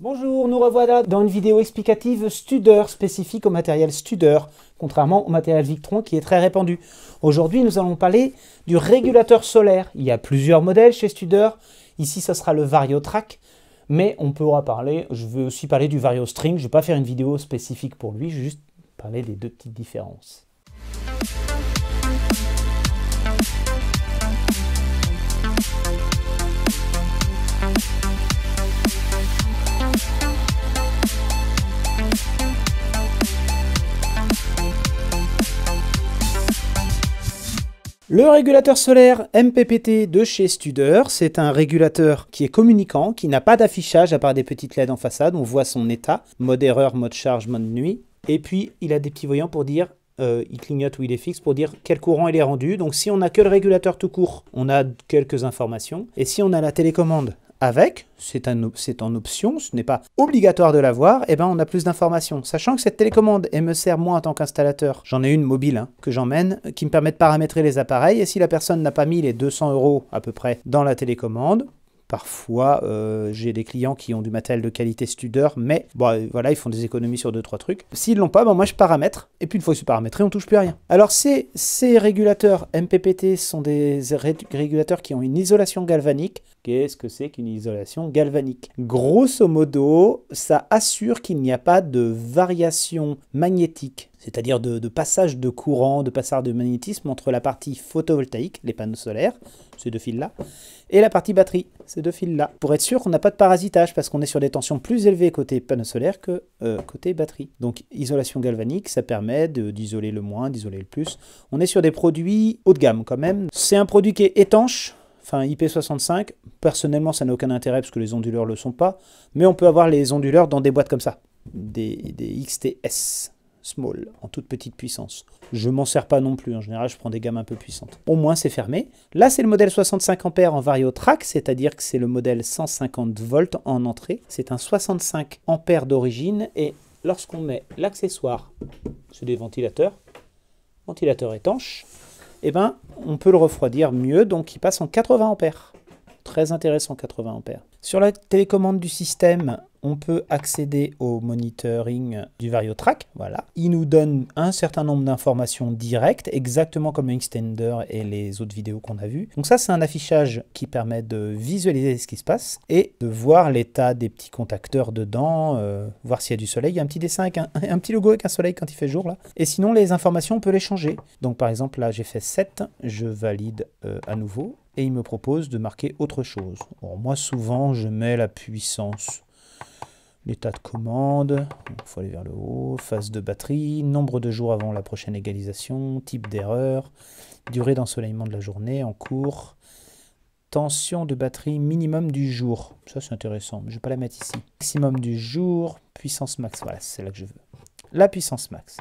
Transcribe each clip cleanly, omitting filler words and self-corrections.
Bonjour, nous revoilà dans une vidéo explicative Studer spécifique au matériel Studer, contrairement au matériel Victron qui est très répandu. Aujourd'hui, nous allons parler du régulateur solaire. Il y a plusieurs modèles chez Studer. Ici, ce sera le VarioTrack, mais on pourra parler, je veux aussi parler du VarioString. Je ne vais pas faire une vidéo spécifique pour lui, je vais juste parler des deux petites différences. Le régulateur solaire MPPT de chez Studer, c'est un régulateur qui est communicant, qui n'a pas d'affichage à part des petites LED en façade. On voit son état, mode erreur, mode charge, mode nuit. Et puis, il a des petits voyants pour dire, il clignote ou il est fixe, pour dire quel courant il est rendu. Donc, si on n'a que le régulateur tout court, on a quelques informations. Et si on a la télécommande avec, c'est en option, ce n'est pas obligatoire de l'avoir, et ben on a plus d'informations. Sachant que cette télécommande, elle me sert moi en tant qu'installateur. J'en ai une mobile que j'emmène, qui me permet de paramétrer les appareils, et si la personne n'a pas mis les 200 € à peu près dans la télécommande, parfois, j'ai des clients qui ont du matériel de qualité Studer, mais bon, voilà, ils font des économies sur 2-3 trucs. S'ils ne l'ont pas, ben moi je paramètre, et puis une fois que c'est paramétré, on ne touche plus à rien. Alors ces régulateurs MPPT sont des régulateurs qui ont une isolation galvanique. Qu'est-ce que c'est qu'une isolation galvanique? Grosso modo, ça assure qu'il n'y a pas de variation magnétique, c'est-à-dire de passage de courant, de passage de magnétisme entre la partie photovoltaïque, les panneaux solaires, ces deux fils-là, et la partie batterie, ces deux fils-là. Pour être sûr qu'on n'a pas de parasitage, parce qu'on est sur des tensions plus élevées côté panneaux solaires que côté batterie. Donc isolation galvanique, ça permet d'isoler le moins, d'isoler le plus. On est sur des produits haut de gamme quand même. C'est un produit qui est étanche, enfin IP65, personnellement ça n'a aucun intérêt parce que les onduleurs ne le sont pas, mais on peut avoir les onduleurs dans des boîtes comme ça, des XTS small, en toute petite puissance. Je m'en sers pas non plus, en général je prends des gammes un peu puissantes. Au moins c'est fermé. Là c'est le modèle 65 A en VarioTrack, c'est-à-dire que c'est le modèle 150 volts en entrée. C'est un 65 A d'origine et lorsqu'on met l'accessoire, c'est des ventilateurs étanches, eh ben, on peut le refroidir mieux, donc il passe en 80 ampères. Très intéressant, 80 ampères. Sur la télécommande du système, on peut accéder au monitoring du VarioTrack. Voilà. Il nous donne un certain nombre d'informations directes, exactement comme un extender et les autres vidéos qu'on a vues. Donc ça, c'est un affichage qui permet de visualiser ce qui se passe et de voir l'état des petits contacteurs dedans, voir s'il y a du soleil. Il y a un petit dessin avec un petit logo avec un soleil quand il fait jour là. Et sinon, les informations, on peut les changer. Donc par exemple, là, j'ai fait 7, je valide à nouveau. Et il me propose de marquer autre chose. Bon, moi, souvent, je mets la puissance, l'état de commande, il faut aller vers le haut, phase de batterie, nombre de jours avant la prochaine égalisation, type d'erreur, durée d'ensoleillement de la journée en cours, tension de batterie minimum du jour. Ça, c'est intéressant, mais je ne vais pas la mettre ici. Maximum du jour, puissance max, voilà, c'est là que je veux. La puissance max.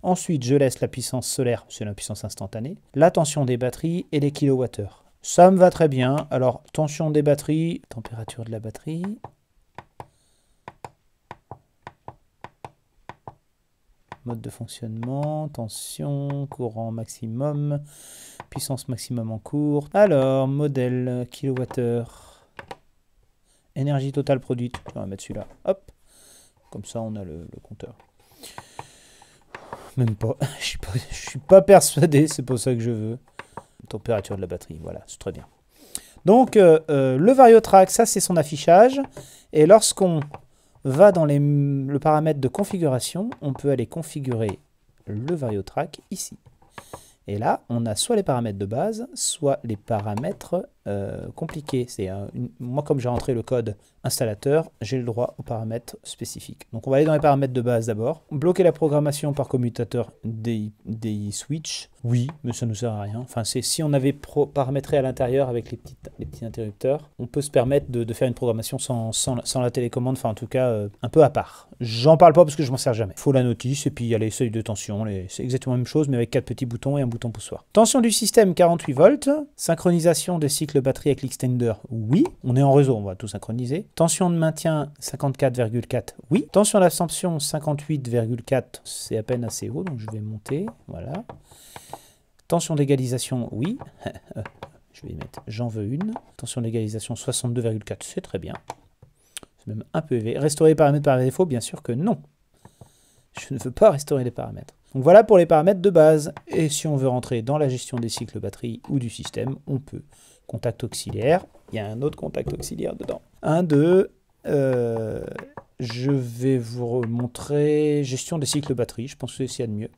Ensuite, je laisse la puissance solaire, c'est la puissance instantanée, la tension des batteries et les kilowattheures. Ça me va très bien. Alors, tension des batteries, température de la batterie. Mode de fonctionnement, tension, courant maximum, puissance maximum en cours. Alors, modèle, kilowattheure, énergie totale produite. On va mettre celui-là. Hop. Comme ça, on a le compteur. Même pas. Je suis pas persuadé, c'est pour ça que je veux. Température de la batterie, voilà, c'est très bien. Donc, le VarioTrack, ça c'est son affichage. Et lorsqu'on va dans le paramètre de configuration, on peut aller configurer le VarioTrack ici. Et là, on a soit les paramètres de base, soit les paramètres compliqués. Moi, comme j'ai rentré le code installateur, j'ai le droit aux paramètres spécifiques. Donc, on va aller dans les paramètres de base d'abord. Bloquer la programmation par commutateur DI switch. Oui, mais ça ne nous sert à rien. Enfin, si on avait paramétré à l'intérieur avec les petits interrupteurs, on peut se permettre de faire une programmation sans la télécommande, enfin en tout cas un peu à part. J'en parle pas parce que je m'en sers jamais. Il faut la notice et puis il y a les seuils de tension. C'est exactement la même chose mais avec 4 petits boutons et un bouton poussoir. Tension du système 48 volts. Synchronisation des cycles batterie avec l'extender. Oui, on est en réseau, on va tout synchroniser. Tension de maintien 54,4. Oui. Tension d'absorption 58,4. C'est à peine assez haut donc je vais monter. Voilà. Tension d'égalisation, oui. Je vais y mettre, j'en veux une. Tension d'égalisation 62,4, c'est très bien. C'est même un peu élevé. Restaurer les paramètres par défaut, bien sûr que non. Je ne veux pas restaurer les paramètres. Donc voilà pour les paramètres de base. Et si on veut rentrer dans la gestion des cycles batterie ou du système, on peut. Contact auxiliaire. Il y a un autre contact auxiliaire dedans. 1, 2. Je vais vous montrer gestion des cycles batterie. Je pense que c'est ce qu'il y a de mieux.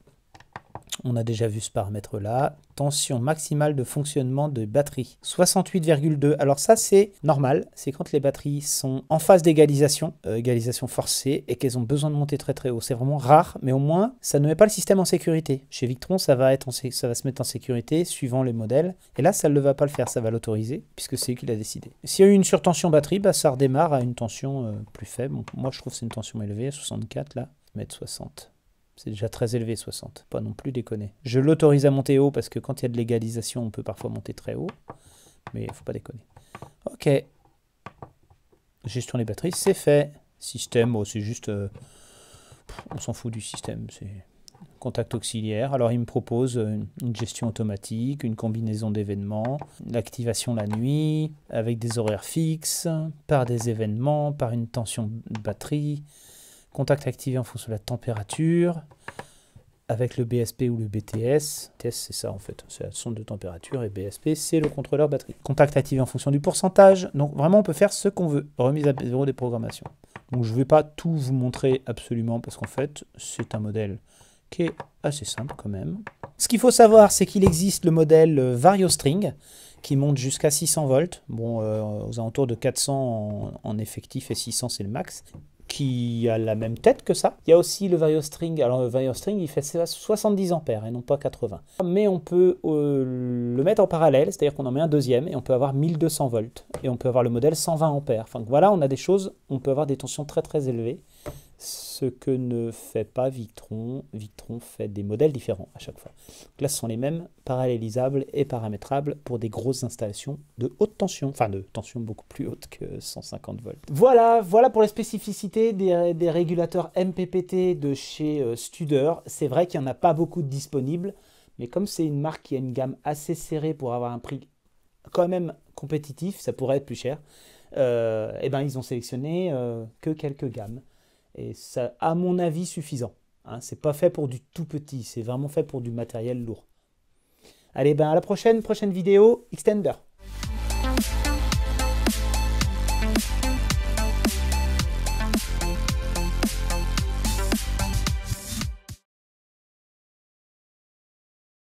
On a déjà vu ce paramètre-là. Tension maximale de fonctionnement de batterie. 68,2. Alors ça, c'est normal. C'est quand les batteries sont en phase d'égalisation, égalisation forcée, et qu'elles ont besoin de monter très très haut. C'est vraiment rare, mais au moins, ça ne met pas le système en sécurité. Chez Victron, ça va se mettre en sécurité suivant les modèles. Et là, ça ne va pas le faire. Ça va l'autoriser, puisque c'est lui qui l'a décidé. S'il y a eu une surtension batterie, bah, ça redémarre à une tension plus faible. Donc, moi, je trouve que c'est une tension élevée, 64 là. Mettre 60. C'est déjà très élevé, 60. Pas non plus déconner. Je l'autorise à monter haut parce que quand il y a de l'égalisation, on peut parfois monter très haut. Mais il ne faut pas déconner. Ok. Gestion des batteries, c'est fait. Système, oh, c'est juste... on s'en fout du système. C'est contact auxiliaire. Alors, il me propose une gestion automatique, une combinaison d'événements, l'activation la nuit, avec des horaires fixes, par des événements, par une tension de batterie. Contact activé en fonction de la température, avec le BSP ou le BTS. BTS, c'est ça en fait, c'est la sonde de température, et BSP, c'est le contrôleur batterie. Contact activé en fonction du pourcentage. Donc vraiment, on peut faire ce qu'on veut. Remise à zéro des programmations. Donc je ne vais pas tout vous montrer absolument, parce qu'en fait, c'est un modèle qui est assez simple quand même. Ce qu'il faut savoir, c'est qu'il existe le modèle VarioString, qui monte jusqu'à 600 volts. Bon, aux alentours de 400 en effectif, et 600 c'est le max, qui a la même tête que ça. Il y a aussi le VarioString. Alors le VarioString, il fait 70 ampères et non pas 80. Mais on peut le mettre en parallèle, c'est-à-dire qu'on en met un deuxième et on peut avoir 1200 volts. Et on peut avoir le modèle 120 ampères. Enfin voilà, on a des choses, on peut avoir des tensions très très élevées. Ce que ne fait pas Victron. Victron fait des modèles différents à chaque fois. Donc là, ce sont les mêmes, parallélisables et paramétrables pour des grosses installations de haute tension. Enfin, de tension beaucoup plus haute que 150 volts. Voilà pour les spécificités des régulateurs MPPT de chez Studer. C'est vrai qu'il n'y en a pas beaucoup de disponibles, mais comme c'est une marque qui a une gamme assez serrée pour avoir un prix quand même compétitif, ça pourrait être plus cher, et ben ils ont sélectionné que quelques gammes. Et ça, à mon avis, suffisant. Hein, c'est pas fait pour du tout petit, c'est vraiment fait pour du matériel lourd. Allez, ben à la prochaine vidéo, Extender.